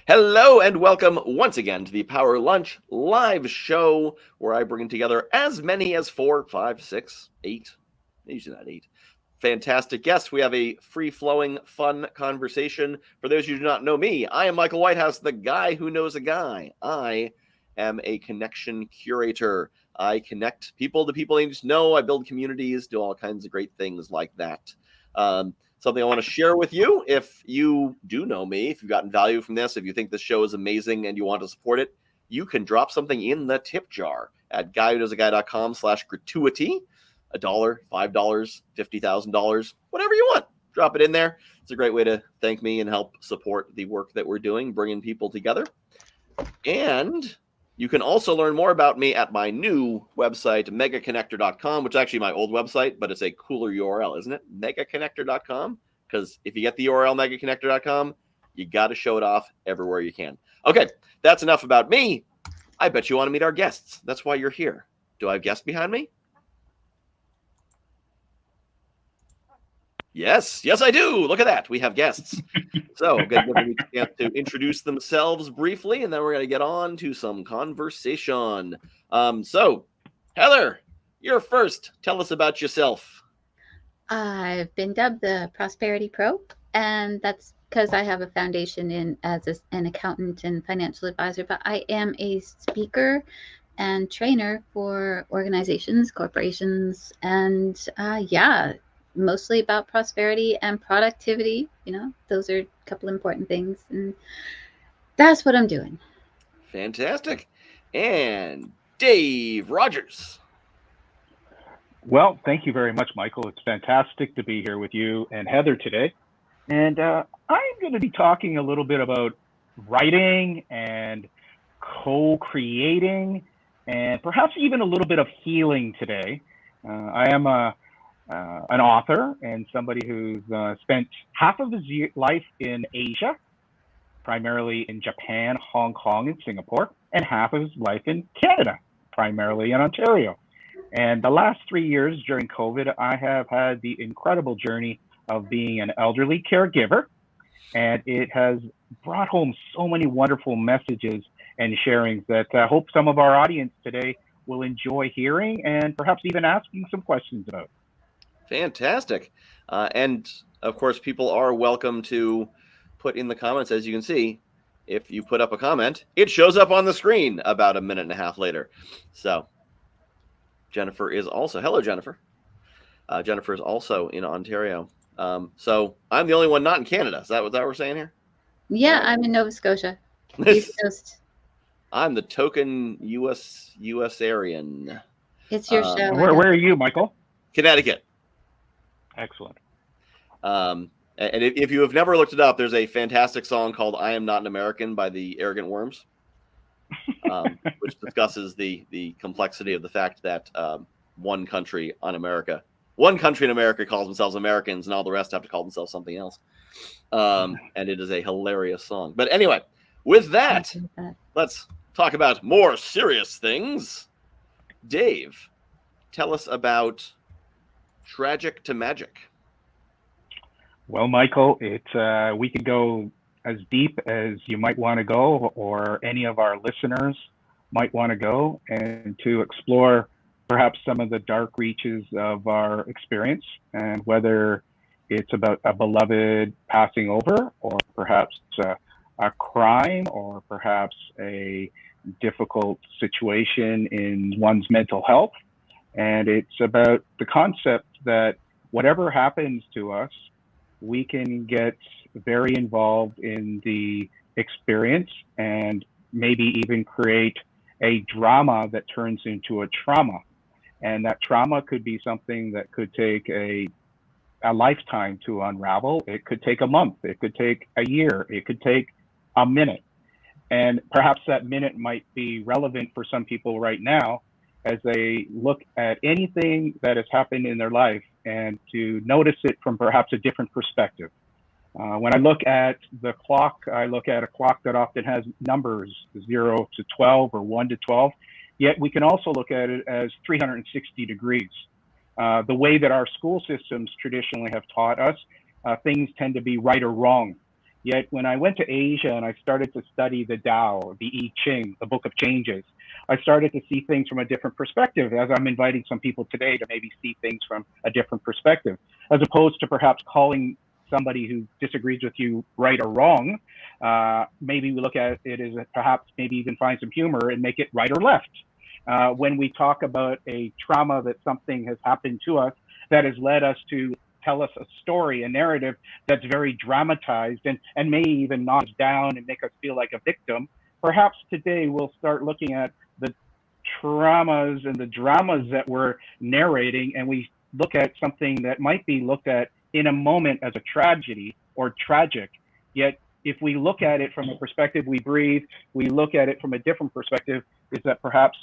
Hello and welcome once again to the Power Lunch live show where I bring together as many as 4, 5, 6, 8, usually not 8, fantastic guests. We have a free-flowing, fun conversation. For those of you who do not know me, I am Michael Whitehouse, the guy who knows a guy. I am a connection curator. I connect people to people they need to know. I build communities, do all kinds of great things like that. Something I want to share with you. If you do know me, if you've gotten value from this, if you think this show is amazing and you want to support it, you can drop something in the tip jar at guywhoknowsaguy.com/gratuity. $1, $5, $50,000, whatever you want. Drop it in there. It's a great way to thank me and help support the work that we're doing, bringing people together. And you can also learn more about me at my new website, megaconnector.com, which is actually my old website, but it's a cooler URL, isn't it? Megaconnector.com, because if you get the URL megaconnector.com, you got to show it off everywhere you can. Okay, that's enough about me. I bet you want to meet our guests. That's why you're here. Do I have guests behind me? Yes, I do. Look at that. We have guests. So I'm going to give them a chance to introduce themselves briefly, and then we're going to get on to some conversation. So, Heather, you're first. Tell us about yourself. I've been dubbed the Prosperity Pro, and that's because I have a foundation as an accountant and financial advisor, but I am a speaker and trainer for organizations, corporations, and mostly about prosperity and productivity. Those are a couple important things, and that's what I'm doing. Fantastic. And Dave Rogers. Well, thank you very much, Michael. It's fantastic to be here with you and Heather today. And I'm going to be talking a little bit about writing and co-creating and perhaps even a little bit of healing today. I am an author and somebody who's spent half of his life in Asia, primarily in Japan, Hong Kong, and Singapore, and half of his life in Canada, primarily in Ontario. And the last 3 years during COVID, I have had the incredible journey of being an elderly caregiver, and it has brought home so many wonderful messages and sharings that I hope some of our audience today will enjoy hearing and perhaps even asking some questions about. Fantastic. And of course, people are welcome to put in the comments. As you can see, if you put up a comment, it shows up on the screen about a minute and a half later. So Jennifer is also, hello, Jennifer. Jennifer is also in Ontario. So I'm the only one not in Canada. Is that what we're saying here? Yeah, I'm in Nova Scotia, East Coast. I'm the token US-arian. It's your show. Where are you, Michael? Connecticut. Excellent. And if you have never looked it up, there's a fantastic song called "I Am Not an American" by the Arrogant Worms, which discusses the complexity of the fact that one country in America calls themselves Americans, and all the rest have to call themselves something else. And it is a hilarious song. But anyway, with that, let's talk about more serious things. Dave, tell us about Tragic to Magic. Well, Michael, we could go as deep as you might want to go, or any of our listeners might want to go, and to explore perhaps some of the dark reaches of our experience, and whether it's about a beloved passing over, or perhaps a crime, or perhaps a difficult situation in one's mental health. And it's about the concept that whatever happens to us, we can get very involved in the experience and maybe even create a drama that turns into a trauma. And that trauma could be something that could take a lifetime to unravel. It could take a month. It could take a year. It could take a minute. And perhaps that minute might be relevant for some people right now as they look at anything that has happened in their life and to notice it from perhaps a different perspective. When I look at the clock, I look at a clock that often has numbers 0 to 12 or 1 to 12, yet we can also look at it as 360 degrees. The way that our school systems traditionally have taught us, things tend to be right or wrong. Yet when I went to Asia and I started to study the Tao, the I Ching, the Book of Changes, I started to see things from a different perspective, as I'm inviting some people today to maybe see things from a different perspective, as opposed to perhaps calling somebody who disagrees with you right or wrong. Maybe we look at it as perhaps maybe even find some humor and make it right or left. When we talk about a trauma that something has happened to us that has led us to tell us a story, a narrative that's very dramatized and may even knock us down and make us feel like a victim, perhaps today we'll start looking at the traumas and the dramas that we're narrating, and we look at something that might be looked at in a moment as a tragedy or tragic. Yet if we look at it from a perspective we breathe, we look at it from a different perspective, is that perhaps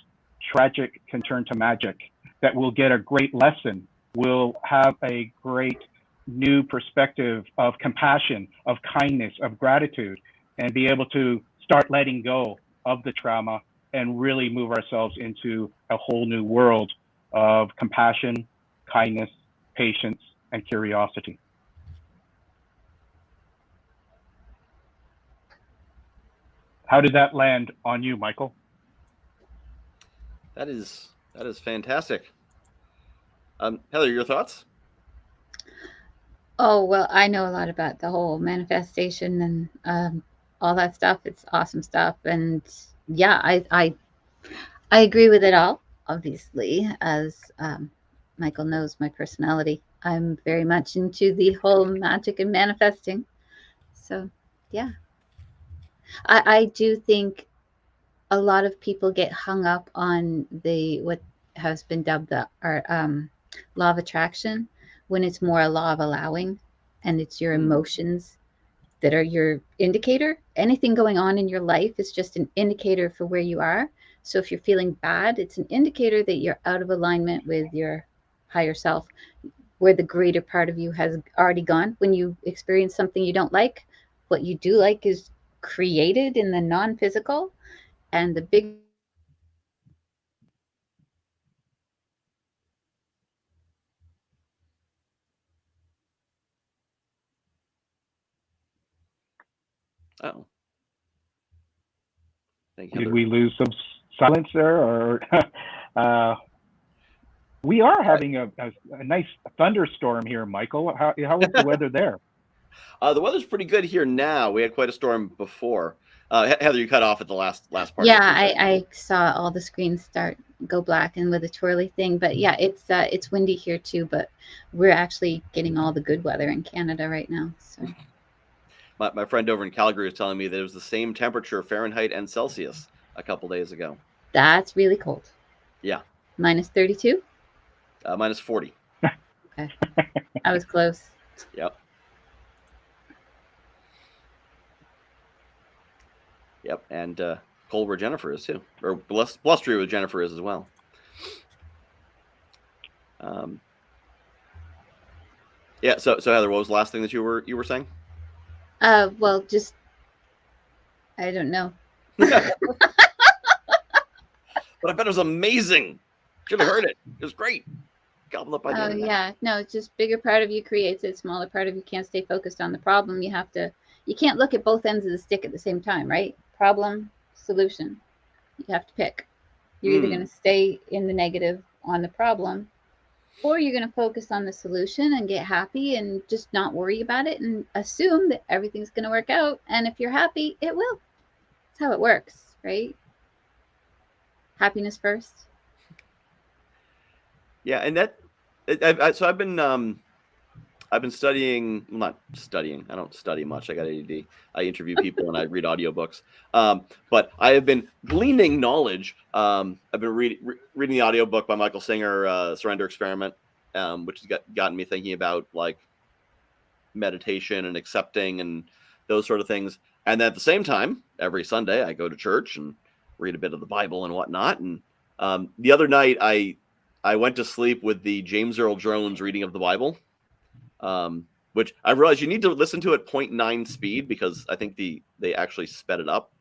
tragic can turn to magic, that we'll get a great lesson, we'll have a great new perspective of compassion, of kindness, of gratitude, and be able to start letting go of the trauma and really move ourselves into a whole new world of compassion, kindness, patience, and curiosity. How did that land on you, Michael? That is fantastic. Heather, your thoughts? Oh, well, I know a lot about the whole manifestation and all that stuff. It's awesome stuff. And yeah, I agree with it all, obviously, as Michael knows my personality. I'm very much into the whole magic and manifesting. So yeah, I do think a lot of people get hung up on the what has been dubbed the law of attraction, when it's more a law of allowing, and it's your emotions that are your indicator. Anything going on in your life is just an indicator for where you are. So if you're feeling bad, it's an indicator that you're out of alignment with your higher self, where the greater part of you has already gone. When you experience something you don't like, what you do like is created in the non-physical, and the big Oh, thank Did Heather. we lose some silence there, or we are having a nice thunderstorm here, Michael. How is the weather there? The weather's pretty good here now. We had quite a storm before. Heather, you cut off at the last part. Yeah, I saw all the screens go black and with a twirly thing. But yeah, it's windy here too. But we're actually getting all the good weather in Canada right now. So My friend over in Calgary was telling me that it was the same temperature, Fahrenheit and Celsius, a couple days ago. that's really cold. Yeah. Minus 32? Minus 40. Okay. I was close. Yep. Yep. And cold where Jennifer is too, or blustery where Jennifer is as well. Yeah. So Heather, what was the last thing that you were saying? Well, just I don't know. But I bet it was amazing. Should have heard it. It was great. Gobbled up by the internet. Yeah. No, it's just bigger part of you creates it. Smaller part of you can't stay focused on the problem. You can't look at both ends of the stick at the same time, right? Problem, solution. You have to pick. You're either going to stay in the negative on the problem, or you're going to focus on the solution and get happy and just not worry about it and assume that everything's going to work out. And if you're happy, it will. That's how it works, right? Happiness first. Yeah, and so I've been studying. Well, not studying. I don't study much. I got ADD. I interview people and I read audiobooks. But I have been gleaning knowledge. I've been reading the audiobook by Michael Singer, Surrender Experiment, which has gotten me thinking about like meditation and accepting and those sort of things. And then at the same time, every Sunday I go to church and read a bit of the Bible and whatnot. And the other night I went to sleep with the James Earl Jones reading of the Bible. Which I realized you need to listen to it 0.9 speed, because I think they actually sped it up.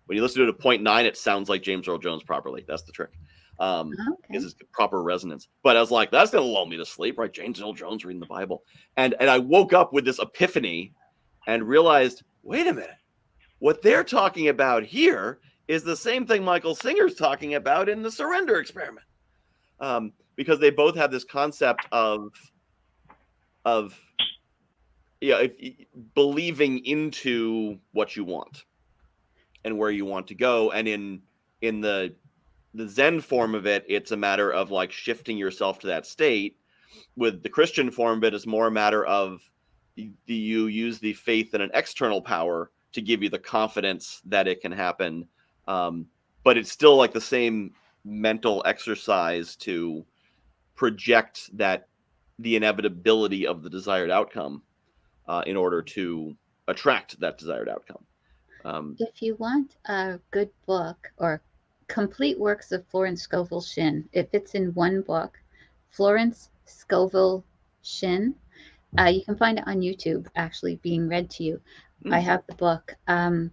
When you listen to it at 0.9, it sounds like James Earl Jones properly. That's the trick. Because it's proper resonance. But I was like, that's going to lull me to sleep, right? James Earl Jones reading the Bible. And I woke up with this epiphany and realized, wait a minute. What they're talking about here is the same thing Michael Singer's talking about in the surrender experiment. Because they both have this concept of believing into what you want and where you want to go. And in the Zen form of it, it's a matter of like shifting yourself to that state. With the Christian form of it, it's more a matter of you use the faith in an external power to give you the confidence that it can happen. But it's still like the same mental exercise to project that the inevitability of the desired outcome in order to attract that desired outcome. If you want a good book or complete works of Florence Scovel Shinn, it fits in one book. Florence Scovel Shinn. You can find it on YouTube, actually being read to you. I have the book. I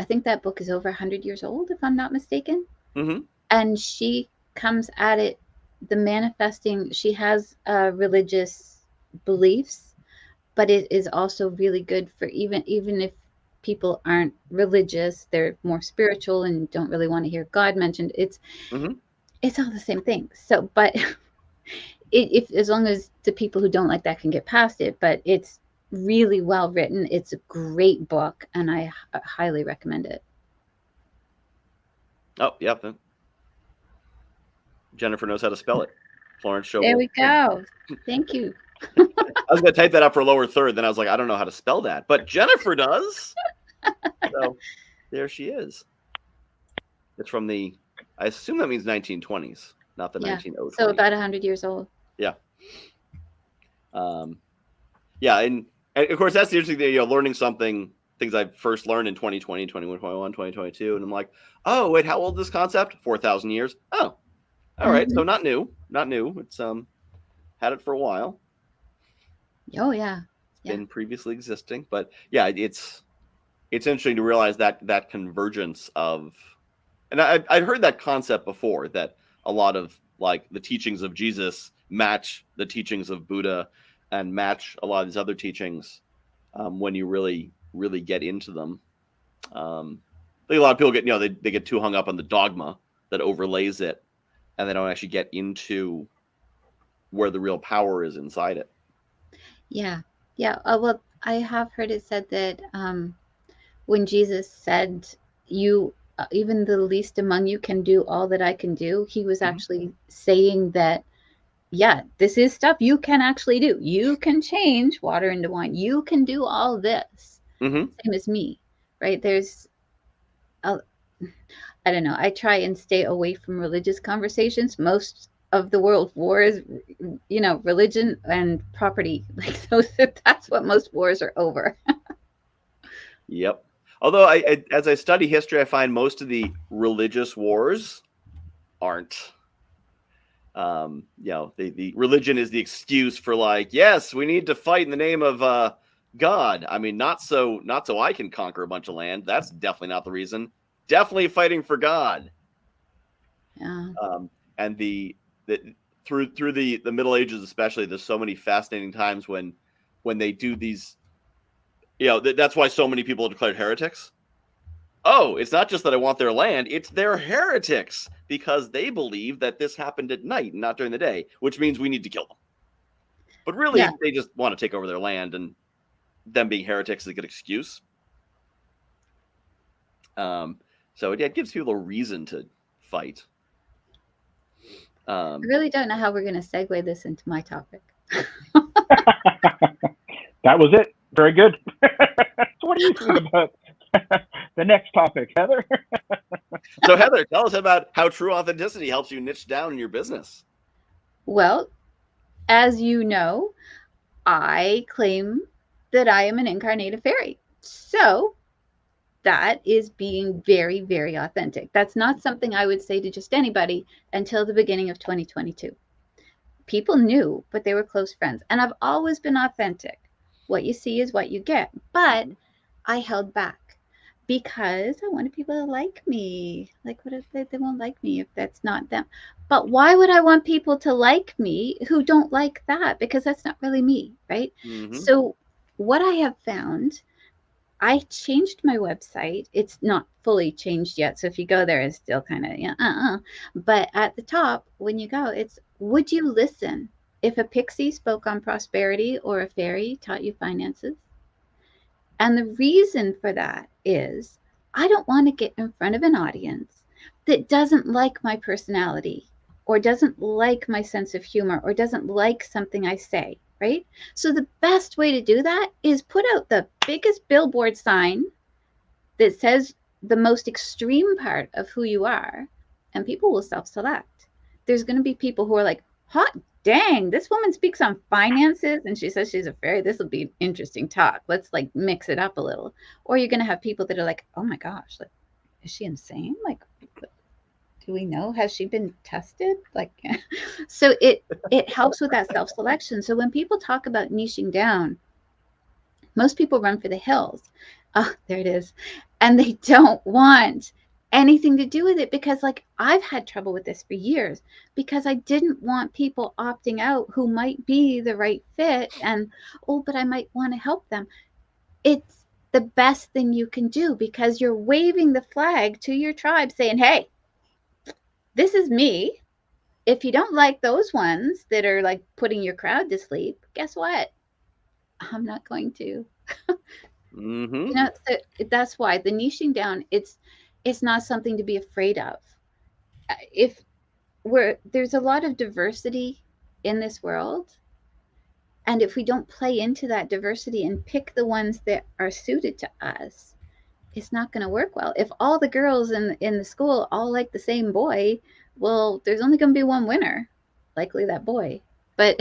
think that book is over 100 years old, if I'm not mistaken. Mm-hmm. And she comes at it, the manifesting, she has religious beliefs, but it is also really good for even if people aren't religious, they're more spiritual and don't really want to hear God mentioned. It's all the same thing. So, but if as long as the people who don't like that can get past it, but it's really well written. It's a great book, and I highly recommend it. Oh, yeah. Jennifer knows how to spell it. Florence Scovel. There we go. Thank you. I was going to type that up for lower third, then I was like, I don't know how to spell that, but Jennifer does. So there she is. It's from I assume that means 1920s, not the 1920s. So about 100 years old. Yeah. Yeah, and of course that's the interesting thing, learning something, things I first learned in 2020, 2021, 2022, and I'm like, oh, wait, how old is this concept? 4,000 years. Oh, all right. So not new. It's had it for a while. Oh yeah. Been previously existing, but yeah, it's interesting to realize that convergence of, and I'd heard that concept before, that a lot of like the teachings of Jesus match the teachings of Buddha and match a lot of these other teachings when you really get into them. I think a lot of people get they get too hung up on the dogma that overlays it, and they don't actually get into where the real power is inside it. Yeah. Well, I have heard it said that when Jesus said, "You, even the least among you, can do all that I can do," he was actually saying that, yeah, this is stuff you can actually do. You can change water into wine. You can do all this. Same as me, right? I don't know. I try and stay away from religious conversations. Most of the world wars, religion and property, like that's what most wars are over. Yep. Although as I study history, I find most of the religious wars aren't. The religion is the excuse for like, yes, we need to fight in the name of God. I mean, not so I can conquer a bunch of land. That's definitely not the reason. Definitely fighting for God. Yeah. And through the Middle Ages especially, there's so many fascinating times when they do these. That's why so many people are declared heretics. Oh, it's not just that I want their land, it's they're heretics because they believe that this happened at night and not during the day, which means we need to kill them. But really, they just want to take over their land, and them being heretics is a good excuse. So it gives people a reason to fight. I really don't know how we're going to segue this into my topic. That was it. Very good. What do you think about the next topic, Heather? So Heather, tell us about how true authenticity helps you niche down in your business. Well, as you know, I claim that I am an incarnated fairy. So that is being very, very authentic. That's not something I would say to just anybody until the beginning of 2022. People knew, but they were close friends. And I've always been authentic. What you see is what you get. But I held back because I wanted people to like me. Like, what if they won't like me if that's not them? But why would I want people to like me who don't like that? Because that's not really me, right? So what I have found I changed my website. It's not fully changed yet. So if you go there, it's still kind of, But at the top, when you go, it's, would you listen if a pixie spoke on prosperity or a fairy taught you finances? And the reason for that is I don't want to get in front of an audience that doesn't like my personality or doesn't like my sense of humor or doesn't like something I say, right? So the best way to do that is put out the biggest billboard sign that says the most extreme part of who you are, and people will self-select. There's going to be people who are like, hot dang, this woman speaks on finances and she says she's a fairy. This will be an interesting talk. Let's like mix it up a little. Or you're going to have people that are like, oh my gosh, like, is she insane? Like, do we know? Has she been tested? Like, so it helps with that self-selection. So when people talk about niching down, most people run for the hills. Oh, there it is. And they don't want anything to do with it because, like, I've had trouble with this for years because I didn't want people opting out who might be the right fit and, oh, but I might want to help them. It's the best thing you can do because you're waving the flag to your tribe saying, hey, this is me. If you don't like those ones that are like putting your crowd to sleep, guess what? I'm not going to. Mm-hmm. So that's why the niching down, it's not something to be afraid of. If there's a lot of diversity in this world, and if we don't play into that diversity and pick the ones that are suited to us, it's not going to work well. If all the girls in the school all like the same boy, well, there's only going to be one winner, likely that boy. But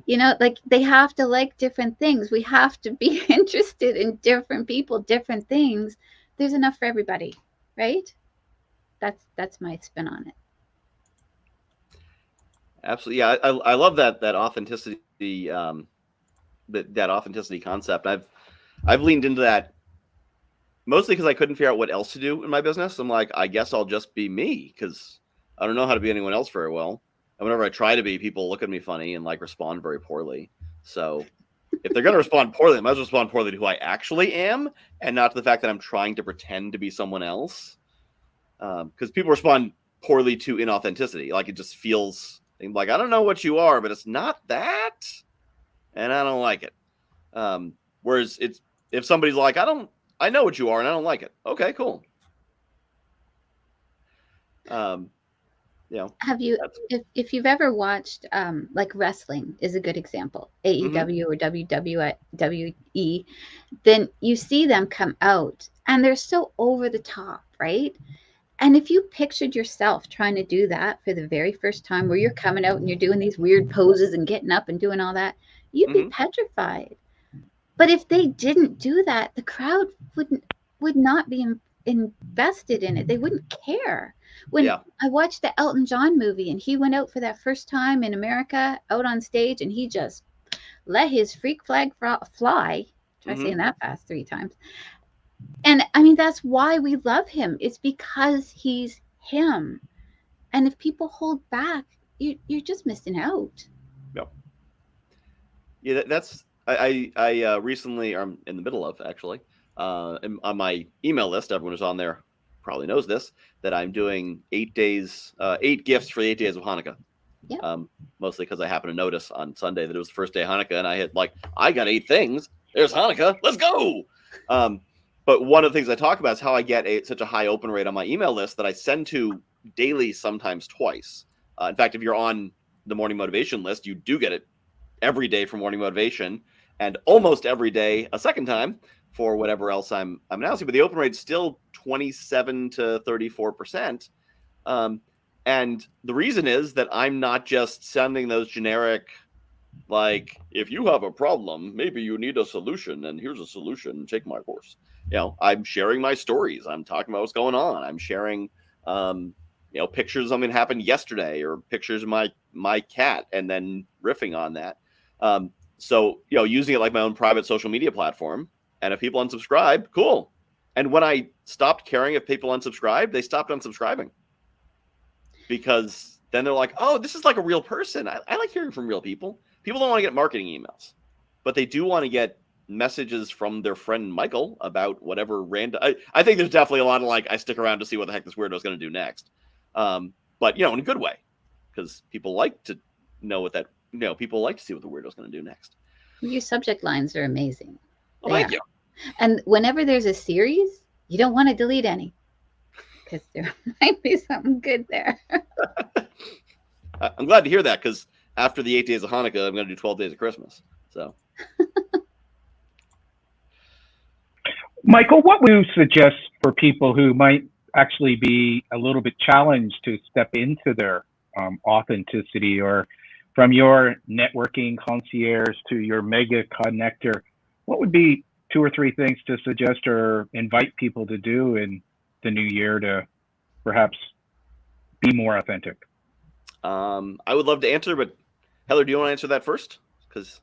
like they have to like different things. We have to be interested in different people, different things. There's enough for everybody, right? That's my spin on it. Absolutely, yeah. I love that authenticity, that authenticity concept. I've leaned into that mostly because I couldn't figure out what else to do in my business. I'm like, I guess I'll just be me because I don't know how to be anyone else very well. And whenever I try to be, people look at me funny and like respond very poorly. So if they're going to respond poorly, they might as well respond poorly to who I actually am and not to the fact that I'm trying to pretend to be someone else. Because people respond poorly to inauthenticity. Like it just feels like, I don't know what you are, but it's not that. And I don't like it. Whereas if somebody's like, I know what you are and I don't like it. Okay, cool. Have you, if you've ever watched like wrestling is a good example, AEW or WWE, then you see them come out and they're so over the top, right? And if you pictured yourself trying to do that for the very first time, where you're coming out and you're doing these weird poses and getting up and doing all that, you'd be petrified. But if they didn't do that, the crowd would not be invested in it. They wouldn't care. When I watched the Elton John movie and he went out for that first time in America out on stage and he just let his freak flag fly. Try saying that fast 3 times. And I mean, that's why we love him. It's because he's him. And if people hold back, you're just missing out. Yeah, that's I recently, or I'm in the middle of actually, on my email list, everyone who's on there probably knows this, that I'm doing 8 days, 8 gifts for the 8 days of Hanukkah. Yeah. Mostly because I happened to notice on Sunday that it was the first day of Hanukkah, and I had I got 8 things. There's Hanukkah. Let's go. But one of the things I talk about is how I get such a high open rate on my email list that I send to daily, sometimes twice. In fact, if you're on the morning motivation list, you do get it every day for morning motivation, and almost every day a second time for whatever else I'm announcing. But the open rate's still 27 to 34%. And the reason is that I'm not just sending those generic, like, if you have a problem, maybe you need a solution, and here's a solution, take my course. I'm sharing my stories. I'm talking about what's going on. I'm sharing, pictures of something that happened yesterday or pictures of my cat and then riffing on that. So, using it like my own private social media platform. And if people unsubscribe, cool. And when I stopped caring if people unsubscribed, they stopped unsubscribing. Because then they're like, oh, this is like a real person. I like hearing from real people. People don't want to get marketing emails, but they do want to get messages from their friend Michael about whatever random. I think there's definitely a lot of like, I stick around to see what the heck this weirdo is going to do next. But in a good way, because people like to know what that. People like to see what the weirdo is going to do next. Your subject lines are amazing. Oh, thank you. And whenever there's a series, you don't want to delete any, because there might be something good there. I'm glad to hear that, because after the 8 days of Hanukkah, I'm going to do 12 days of Christmas. So, Michael, what would you suggest for people who might actually be a little bit challenged to step into their authenticity, or from your networking concierge to your mega connector? What would be 2 or 3 things to suggest or invite people to do in the new year to perhaps be more authentic? I would love to answer, but Heather, do you want to answer that first? Because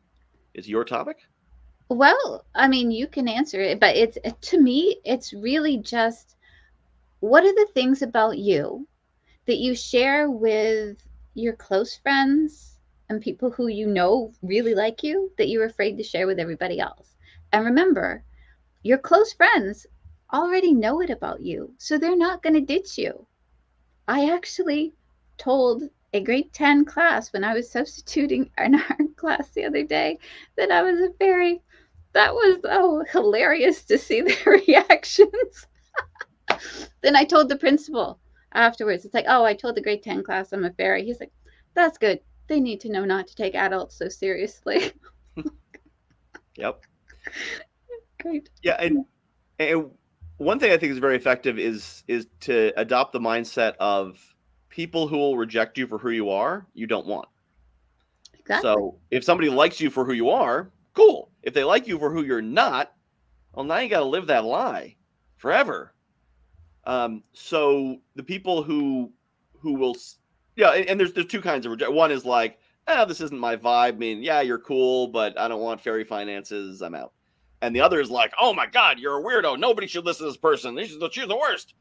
it's your topic. Well, I mean, you can answer it, but to me, it's really just, what are the things about you that you share with your close friends and people who really like you, that you're afraid to share with everybody else? And remember, your close friends already know it about you, so they're not going to ditch you. I actually told a grade 10 class when I was substituting in our class the other day that that was hilarious to see their reactions. Then I told the principal afterwards, it's like, oh, I told the grade 10 class I'm a fairy. He's like, that's good. They need to know not to take adults so seriously. Yep. Great. Yeah, and one thing I think is very effective is to adopt the mindset of people who will reject you for who you are, you don't want. Exactly. So if somebody likes you for who you are, cool. If they like you for who you're not, well, now you got to live that lie forever. So the people who will, and there's 2 kinds of rejection. One is like, this isn't my vibe. I mean, yeah, you're cool, but I don't want fairy finances. I'm out. And the other is like, oh my God, you're a weirdo. Nobody should listen to this person. She's the worst.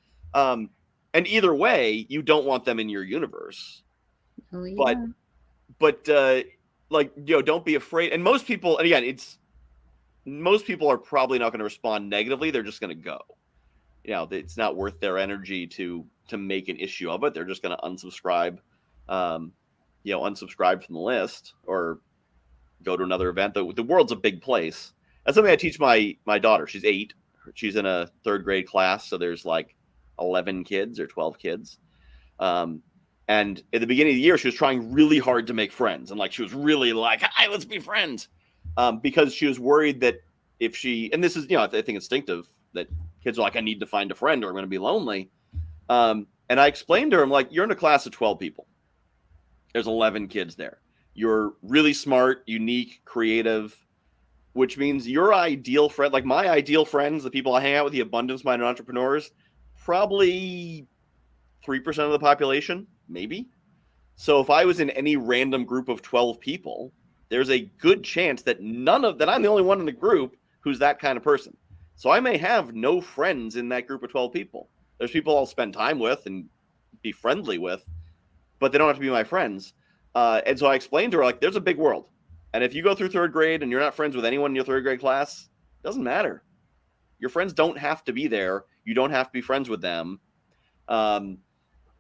And either way, you don't want them in your universe. Oh, yeah. But don't be afraid. And most people, and again, most people are probably not going to respond negatively. They're just going to go. It's not worth their energy to make an issue of it. They're just going to unsubscribe, unsubscribe from the list or go to another event. The world's a big place. That's something I teach my daughter. She's 8. She's in a 3rd grade class. So there's like 11 kids or 12 kids. And at the beginning of the year, she was trying really hard to make friends. And she was really like, hi, let's be friends. Because she was worried that if she, and this is, I think instinctive, that kids are like, I need to find a friend or I'm going to be lonely. And I explained to her, I'm like, you're in a class of 12 people. There's 11 kids there. You're really smart, unique, creative, which means your ideal friend, like my ideal friends, the people I hang out with, the abundance-minded entrepreneurs, probably 3% of the population, maybe. So if I was in any random group of 12 people, there's a good chance that that I'm the only one in the group who's that kind of person. So I may have no friends in that group of 12 people. There's people I'll spend time with and be friendly with, but they don't have to be my friends. And so I explained to her, there's a big world. And if you go through 3rd grade and you're not friends with anyone in your 3rd grade class, it doesn't matter. Your friends don't have to be there. You don't have to be friends with them. And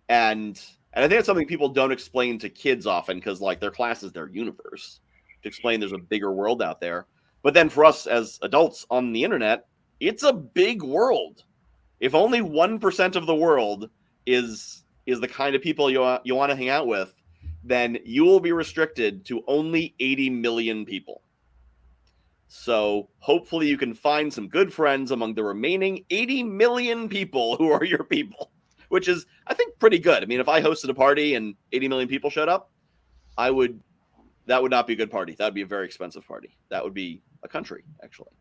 I think that's something people don't explain to kids often, because their class is their universe, to explain there's a bigger world out there. But then for us as adults on the internet, it's a big world. If only 1% of the world is the kind of people you want to hang out with, then you will be restricted to only 80 million people. So hopefully you can find some good friends among the remaining 80 million people who are your people, which is, I think, pretty good. I mean, if I hosted a party and 80 million people showed up, that would not be a good party. That would be a very expensive party. That would be a country, actually.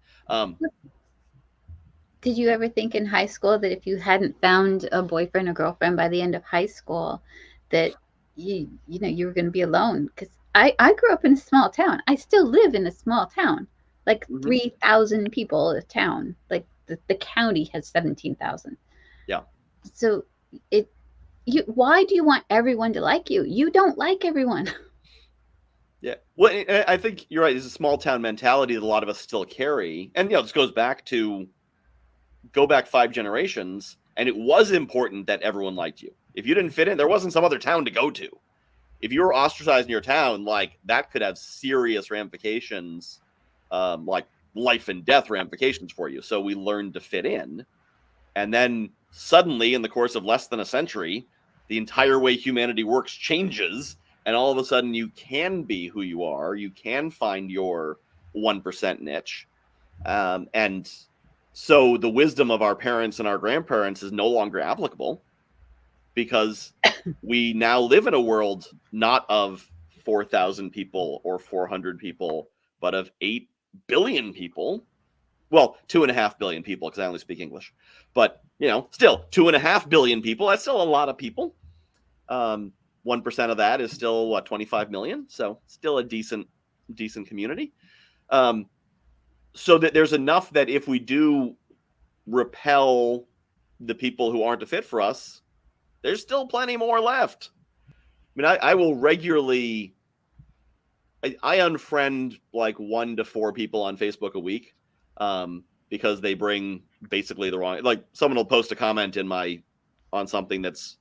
Did you ever think in high school that if you hadn't found a boyfriend or girlfriend by the end of high school, that you were going to be alone? Because I grew up in a small town. I still live in a small town, 3,000 people a town. The county has 17,000. Yeah. So why do you want everyone to like you? You don't like everyone. Yeah. Well, I think you're right. It's a small town mentality that a lot of us still carry. And, this goes back to go back 5 generations, and it was important that everyone liked you. If you didn't fit in, there wasn't some other town to go to. If you were ostracized in your town, like that could have serious ramifications, like life and death ramifications for you. So we learned to fit in. And then suddenly, in the course of less than a century, the entire way humanity works changes. And all of a sudden, you can be who you are. You can find your 1% niche. And so the wisdom of our parents and our grandparents is no longer applicable, because we now live in a world not of 4,000 people or 400 people, but of 8 billion people. Well, 2.5 billion people, because I only speak English. But, still 2.5 billion people. That's still a lot of people. 1% of that is still, 25 million. So still a decent community. So that there's enough that if we do repel the people who aren't a fit for us, there's still plenty more left. I mean, I will regularly, I unfriend like 1 to 4 people on Facebook a week, because they bring basically the wrong, like someone will post a comment on something that's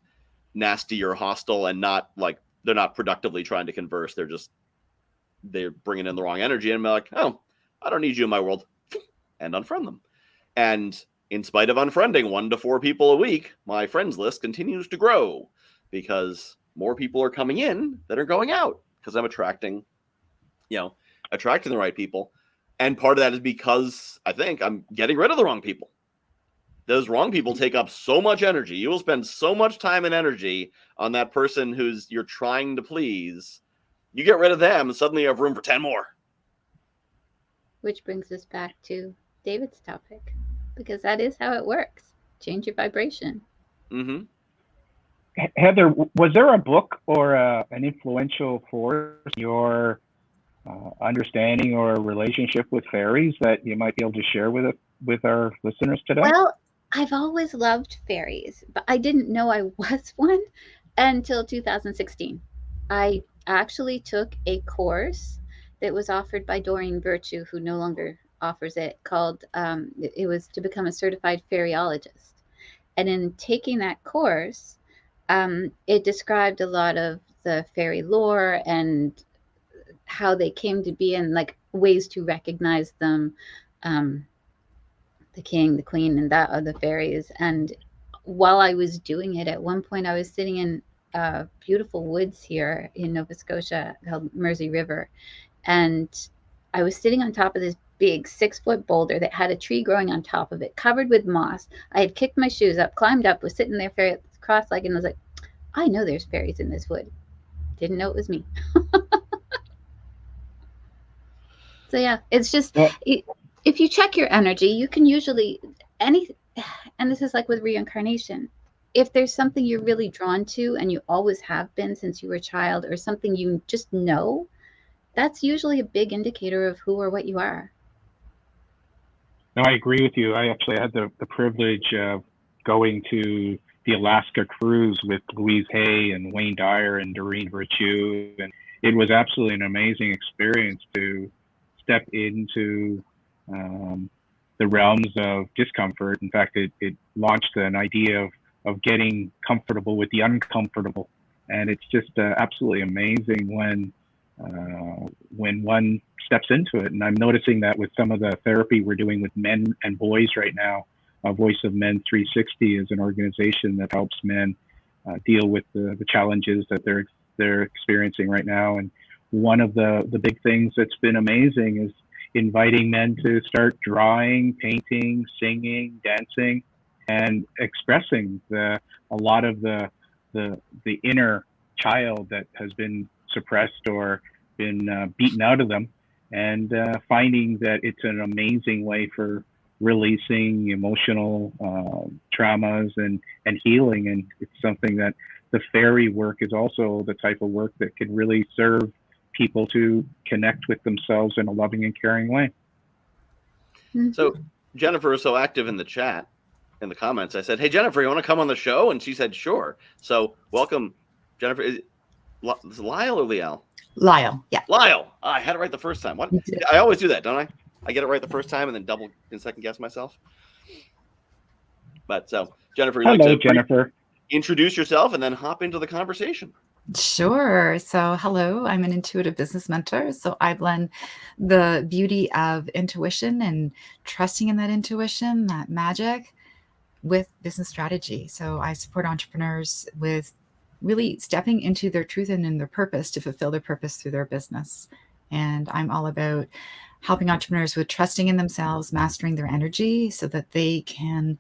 nasty or hostile, and not like, they're not productively trying to converse. They're bringing in the wrong energy, and I'm like, oh, I don't need you in my world, and unfriend them. And in spite of unfriending 1 to 4 people a week, my friends list continues to grow, because more people are coming in than are going out, because I'm attracting the right people. And part of that is because I think I'm getting rid of the wrong people. Those wrong people take up so much energy. You will spend so much time and energy on that person you're trying to please. You get rid of them, and suddenly you have room for 10 more. Which brings us back to David's topic, because that is how it works. Change your vibration. Mm-hmm. Heather, was there a book or an influential force in your understanding or relationship with fairies that you might be able to share with our listeners today? Well, I've always loved fairies, but I didn't know I was one until 2016. I actually took a course that was offered by Doreen Virtue, who no longer offers it, called, it was to become a certified fairyologist. And in taking that course, it described a lot of the fairy lore and how they came to be, and like ways to recognize them, the king, the queen, and that of the fairies. And while I was doing it, at one point I was sitting in beautiful woods here in Nova Scotia called Mersey River, and I was sitting on top of this big 6-foot boulder that had a tree growing on top of it, covered with moss. I had kicked my shoes up, climbed up, was sitting there cross-legged, and was like, I know there's fairies in this wood. Didn't know it was me. So yeah, it's just, if you check your energy, you can usually, and this is like with reincarnation, if there's something you're really drawn to and you always have been since you were a child, or something you just know, that's usually a big indicator of who or what you are. No, I agree with you. I actually had the privilege of going to the Alaska cruise with Louise Hay and Wayne Dyer and Doreen Virtue, and it was absolutely an amazing experience to step into the realms of discomfort. In fact, it launched an idea of getting comfortable with the uncomfortable, and it's just absolutely amazing when one steps into it. And I'm noticing that with some of the therapy we're doing with men and boys right now. Voice of Men 360 is an organization that helps men deal with the challenges that they're experiencing right now. And one of the big things that's been amazing is inviting men to start drawing, painting, singing, dancing, and expressing a lot of the inner child that has been suppressed or been beaten out of them, and finding that it's an amazing way for releasing emotional traumas and healing. And it's something that the fairy work is also the type of work that can really serve people to connect with themselves in a loving and caring way. So Jennifer is so active in the chat, in the comments. I said, hey, Jennifer, you want to come on the show? And she said, sure. So welcome, Jennifer. Is it Lyle or Liel? Lyle. Yeah. Lyle. I had it right the first time. What? I always do that, don't I? I get it right the first time and then double and second guess myself. But so, Jennifer, you'd like Hello, to Jennifer. introduce yourself and then hop into the conversation. Sure. So, hello, I'm an intuitive business mentor. So, I blend the beauty of intuition and trusting in that intuition, that magic, with business strategy. So, I support entrepreneurs with really stepping into their truth and in their purpose to fulfill their purpose through their business. And I'm all about helping entrepreneurs with trusting in themselves, mastering their energy so that they can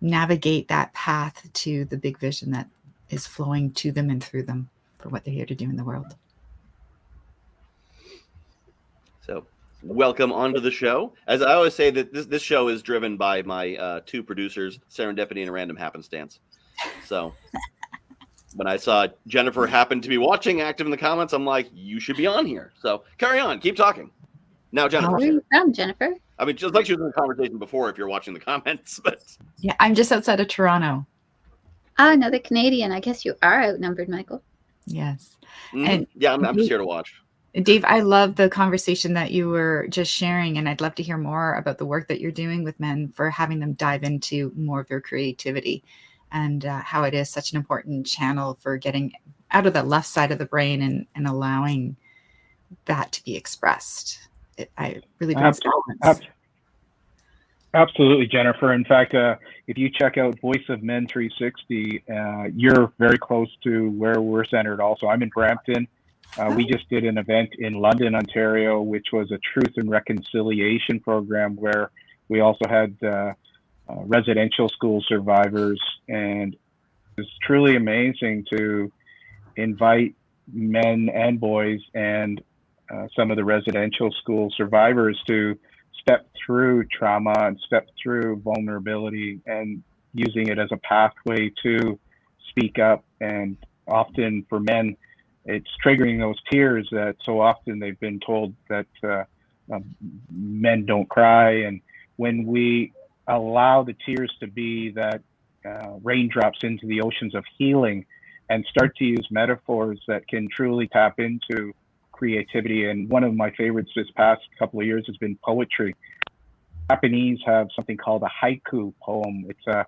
navigate that path to the big vision that is flowing to them and through them for what they're here to do in the world. So welcome onto the show. As I always say, that this show is driven by my two producers, serendipity and random happenstance. So when I saw Jennifer happen to be watching, active in the comments, I'm like, you should be on here. So carry on, keep talking. Now, Jennifer. Where are you from, Jennifer? I mean, just like she was in the conversation before, if you're watching the comments, but Yeah, I'm just outside of Toronto. Ah, another Canadian. I guess you are outnumbered, Michael. Yes. And yeah, I'm just here to watch. Dave, I love the conversation that you were just sharing, and I'd love to hear more about the work that you're doing with men for having them dive into more of their creativity and how it is such an important channel for getting out of the left side of the brain and allowing that to be expressed. I really brings balance. Absolutely, Jennifer. In fact, if you check out Voice of Men 360, you're very close to where we're centered also. I'm in Brampton. We just did an event in London, Ontario, which was a truth and reconciliation program where we also had residential school survivors. And it's truly amazing to invite men and boys and some of the residential school survivors to step through trauma and step through vulnerability and using it as a pathway to speak up. And often for men, it's triggering those tears that so often they've been told that men don't cry. And when we allow the tears to be that raindrops into the oceans of healing and start to use metaphors that can truly tap into creativity. And one of my favorites this past couple of years has been poetry. Japanese have something called a haiku poem. It's a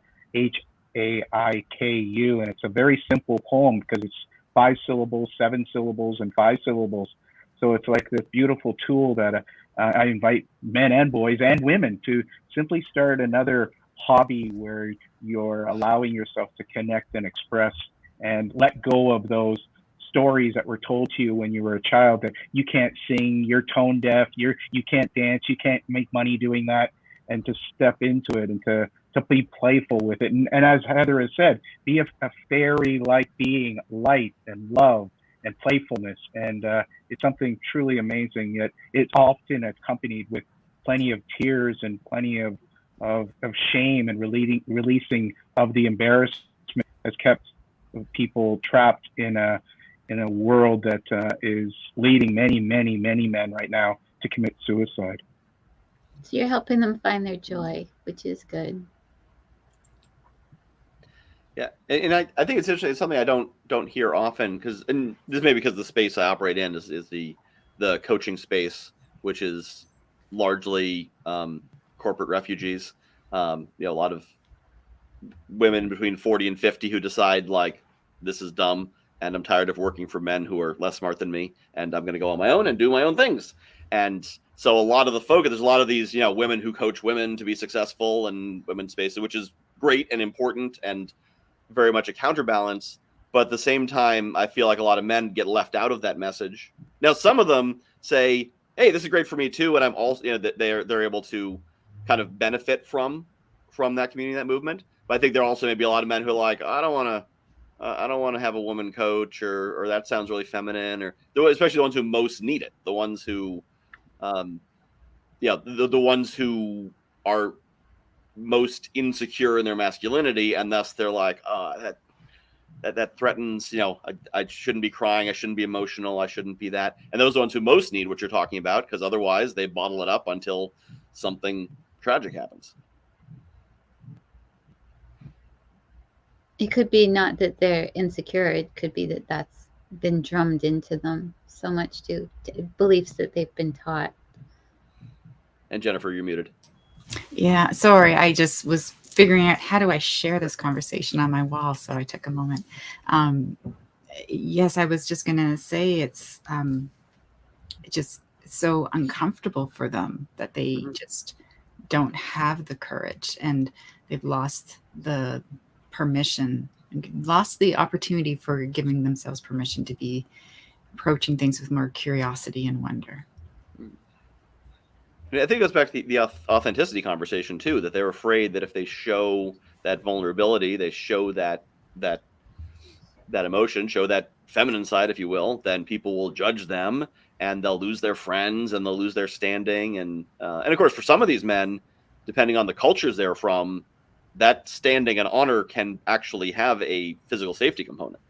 Haiku, and it's a very simple poem because it's 5 syllables, 7 syllables, and 5 syllables. So it's like this beautiful tool that I invite men and boys and women to simply start another hobby where you're allowing yourself to connect and express and let go of those stories that were told to you when you were a child that you can't sing, you're tone deaf, you can't dance, you can't make money doing that, and to step into it and to be playful with it. And as Heather has said, be a fairy-like being, light and love and playfulness. And it's something truly amazing, yet it's often accompanied with plenty of tears and plenty of shame and releasing of the embarrassment has kept people trapped in a world that is leading many men right now to commit suicide. So you're helping them find their joy, which is good. Yeah, and I think it's interesting. It's something I don't hear often and this may be because the space I operate in is the coaching space, which is largely corporate refugees. A lot of women between 40 and 50 who decide like this is dumb and I'm tired of working for men who are less smart than me and I'm going to go on my own and do my own things. And so a lot of the focus, there's a lot of these, women who coach women to be successful and women's spaces, which is great and important and very much a counterbalance. But at the same time, I feel like a lot of men get left out of that message. Now, some of them say, hey, this is great for me too. And I'm also, they're able to kind of benefit from that community, that movement. But I think there also may be a lot of men who are like, I don't want to have a woman coach or that sounds really feminine, or especially the ones who most need it. The ones who, the ones who are most insecure in their masculinity, and thus they're like, that threatens, I shouldn't be crying, I shouldn't be emotional, I shouldn't be that. And those are the ones who most need what you're talking about, because otherwise they bottle it up until something tragic happens. It could be not that they're insecure. It could be that that's been drummed into them so much to beliefs that they've been taught. And Jennifer, you're muted. Yeah, sorry. I just was figuring out how do I share this conversation on my wall, so I took a moment. Yes, I was just going to say it's just so uncomfortable for them that they just don't have the courage, and they've lost the permission, lost the opportunity for giving themselves permission to be approaching things with more curiosity and wonder. I think it goes back to the authenticity conversation too, that they're afraid that if they show that vulnerability, they show that emotion, show that feminine side, if you will, then people will judge them and they'll lose their friends and they'll lose their standing. And of course, for some of these men, depending on the cultures they're from, that standing and honor can actually have a physical safety component.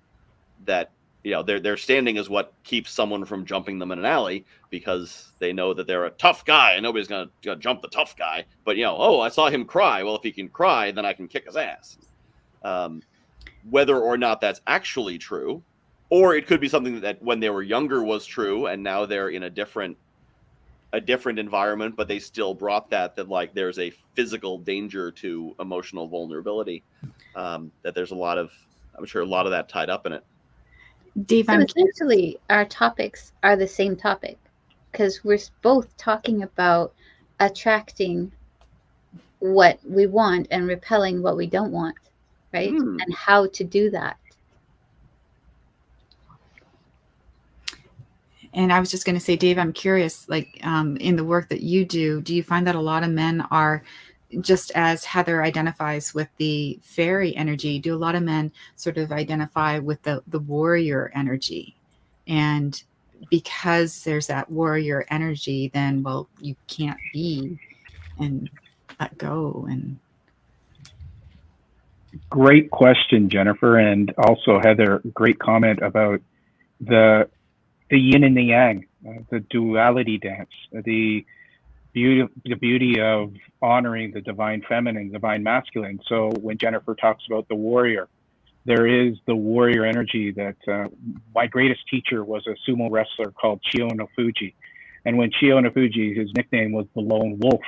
That, you know, their standing is what keeps someone from jumping them in an alley, because they know that they're a tough guy and nobody's gonna jump the tough guy. But, you know, oh, I saw him cry. Well, if he can cry, then I can kick his ass. Whether or not that's actually true, or it could be something that when they were younger was true, and now they're in a different environment, but they still brought that like there's a physical danger to emotional vulnerability. That there's I'm sure a lot of that tied up in it. Dave, so essentially, our topics are the same topic, because we're both talking about attracting what we want and repelling what we don't want, right? And how to do that. And I was just going to say, Dave, I'm curious, like in the work that you do you find that a lot of men are, just as Heather identifies with the fairy energy, do a lot of men sort of identify with the warrior energy? And because there's that warrior energy, then, well, you can't be and let go. And great question, Jennifer. And also, Heather, great comment about the yin and the yang, the duality dance, the beauty of honoring the divine feminine, divine masculine. So when Jennifer talks about the warrior, there is the warrior energy that my greatest teacher was a sumo wrestler called Chio no Fuji. And when Chio no Fuji, his nickname was the Lone Wolf.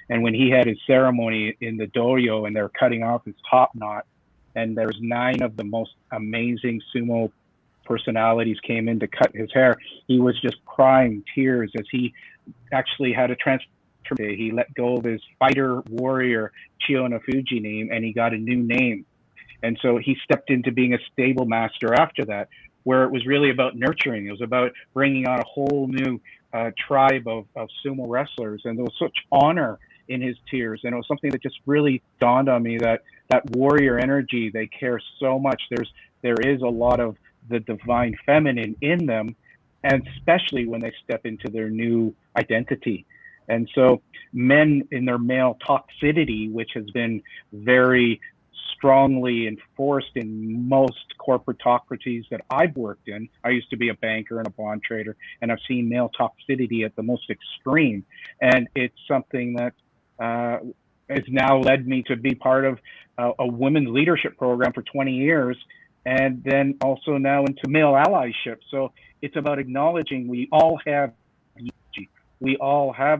And when he had his ceremony in the dojo and they're cutting off his top knot, and there's 9 of the most amazing sumo personalities came in to cut his hair, he was just crying tears as he actually had a transformation. He let go of his fighter warrior Chio no Fuji name and he got a new name. And so he stepped into being a stable master after that, where it was really about nurturing. It was about bringing on a whole new tribe of sumo wrestlers. And there was such honor in his tears. And it was something that just really dawned on me that warrior energy, they care so much. There is a lot of the divine feminine in them, and especially when they step into their new identity. And so men in their male toxicity, which has been very strongly enforced in most corporatocracies that I've worked in. I used to be a banker and a bond trader, and I've seen male toxicity at the most extreme. And it's something that has now led me to be part of a women's leadership program for 20 years, and then also now into male allyship. So it's about acknowledging we all have